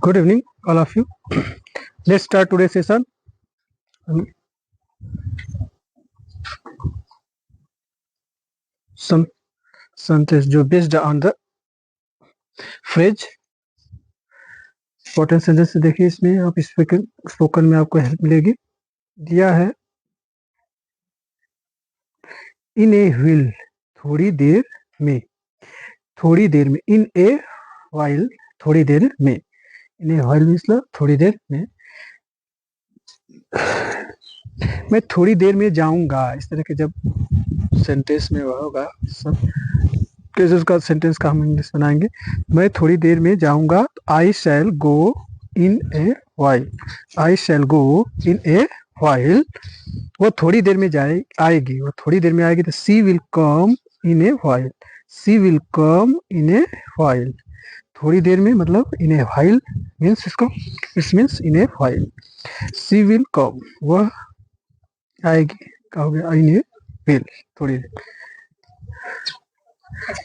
Good evening, all of you. Let's start today's session. Some sentence जो based on the phrase. Important sentence देखिए, इसमें आप spoken में आपको हेल्प मिलेगी। दिया है इन ए व्हील, थोड़ी देर में, थोड़ी देर में, इन ए व्हाइल, थोड़ी देर में, इन ए व्हाइल मतलब थोड़ी देर में, मैं थोड़ी देर में जाऊंगा। इस तरह के जब सेंटेंस में वह होगा, सब केसेस का सेंटेंस का हम इंग्लिश बनाएंगे। मैं थोड़ी देर में जाऊंगा, आई शैल गो इन a while, I shell go in a while. वो थोड़ी देर में आएगी, वो थोड़ी देर में आएगी, तो she will come in a while, she will come in a while. थोड़ी देर में मतलब इन ए व्हाइल मीन्स इसको, it means in a while. She will come, वह आएगी, क्या हो गया, इन ए व्हील, थोड़ी देर।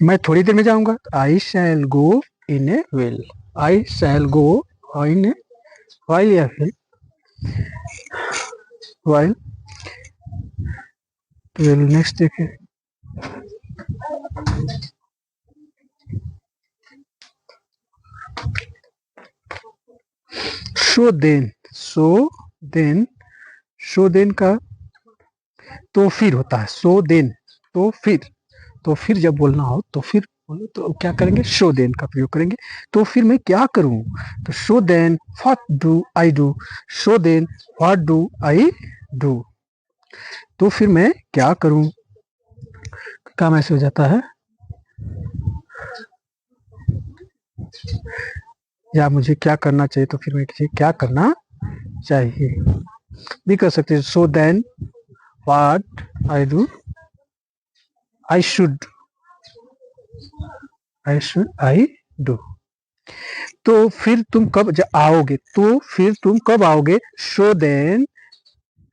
मैं थोड़ी देर में जाऊंगा, आई शैल गो इन a wheel, I shell go in a while या फिर व्हाइल। नेक्स्ट देखिए, so then, so then, so then का तो फिर होता है, सो देन तो फिर, तो फिर जब बोलना हो तो फिर बोलो तो क्या करेंगे, सो देन का प्रयोग करेंगे। तो फिर मैं क्या करूं, तो so then what do I do, so then what do I do, तो फिर मैं क्या करूं। काम ऐसे हो जाता है, या मुझे क्या करना चाहिए, तो फिर मैं क्या करना चाहिए भी कर सकते हैं। So then what I do, I should, I do. तो फिर तुम कब आओगे, तो फिर तुम कब आओगे, so then,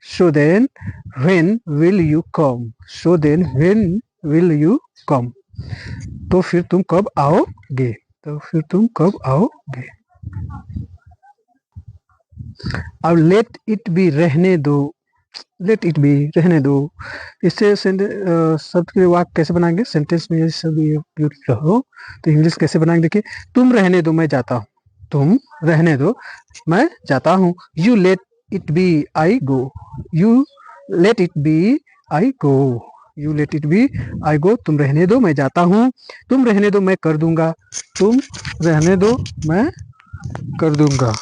so then when will you come, so then when will you come, तो फिर तुम कब आओगे, तो फिर तुम कब आओगे। अब लेट इट बी, रहने दो, लेट इट बी, रहने दो। इससे शब्द के वाक्य कैसे बनाएंगे, सेंटेंस में सब यूज हो तो इंग्लिश कैसे बनाएंगे, देखिए, तुम रहने दो मैं जाता हूँ, तुम रहने दो मैं जाता हूँ। You let it be I go, you let it be I go, you let it be I go, तुम रहने दो मैं जाता हूँ, तुम रहने दो मैं कर दूंगा, तुम रहने दो मैं कर दूंगा।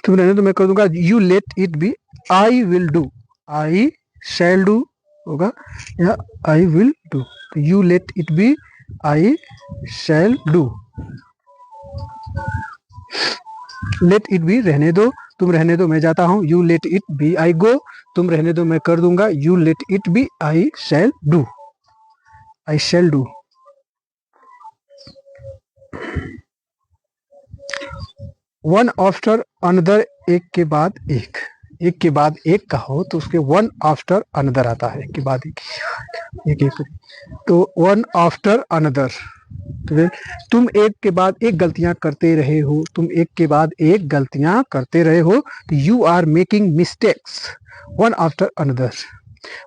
तुम रहने दो मैं कर दूंगा। You let it be I will do, I shall do होगा या I will do, you let it be I shall do. Let it be, रहने दो, तुम रहने दो मैं जाता हूँ। You let it be I go, तुम रहने दो मैं कर दूंगा। You let it be I shall do, I shall do. One after another, एक के बाद एक, एक के बाद एक का हो तो उसके वन आफ्टर अनदर आता है, एक के बाद एक, एक, एक। तो वन आफ्टर अनदर, तो तुम एक के बाद एक गलतियां करते रहे हो, तुम एक के बाद एक गलतियां करते रहे हो, तो you are making mistakes one after another,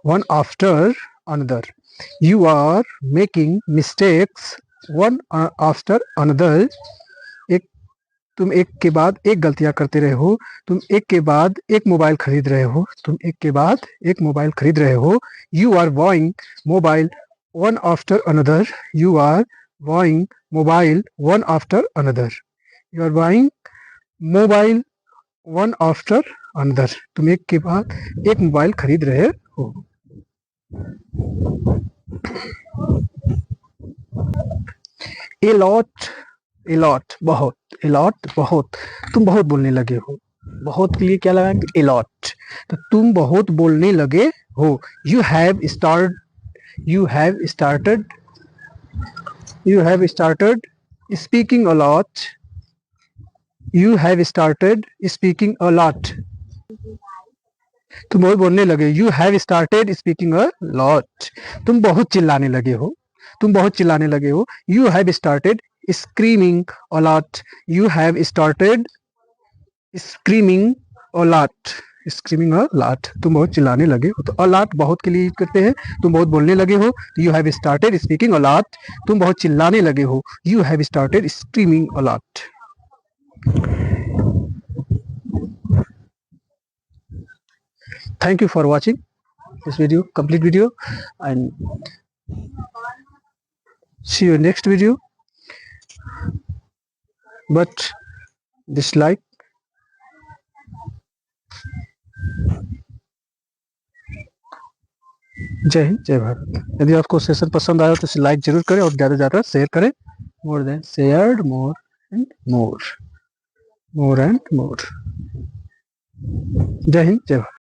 one after another, you are making mistakes one after another. एक, तुम एक के बाद एक गलतियां करते रहे हो, तुम एक के बाद एक मोबाइल खरीद रहे हो, तुम एक के बाद एक मोबाइल खरीद रहे हो। You are buying mobile one after another, you are buying mobile one after another, you are buying mobile one after another, तुम एक के बाद एक मोबाइल खरीद रहे हो। ए लॉट, ए लॉट बहुत, ए लॉट बहुत, तुम बहुत बोलने लगे हो, बहुत के लिए क्या लगाएंगे, ए लॉट, तो तुम बहुत बोलने लगे हो। You have start, you have started, you have started speaking a lot, You have started speaking a lot. तुम बहुत बोलने लगे. You have started speaking a lot. तुम बहुत चिल्लाने लगे हो. तुम बहुत चिल्लाने लगे हो. You have started screaming a lot. You have started screaming a lot. Screaming a lot. तुम बहुत चिल्लाने लगे हो. तो a lot बहुत के लिए यूज करते हैं. तुम बहुत बोलने लगे हो. You have started speaking a lot. तुम बहुत चिल्लाने लगे हो. You have started screaming a lot. Thank you for watching this video, complete video, and see you next video. But dislike. जय हिंद, जय भारत. यदि आपको सेशन पसंद आया तो इसे लाइक जरूर करें और ज़्यादा से ज़्यादा शेयर करें. More than shared, more and more, more and more. जय हिंद, जय भारत.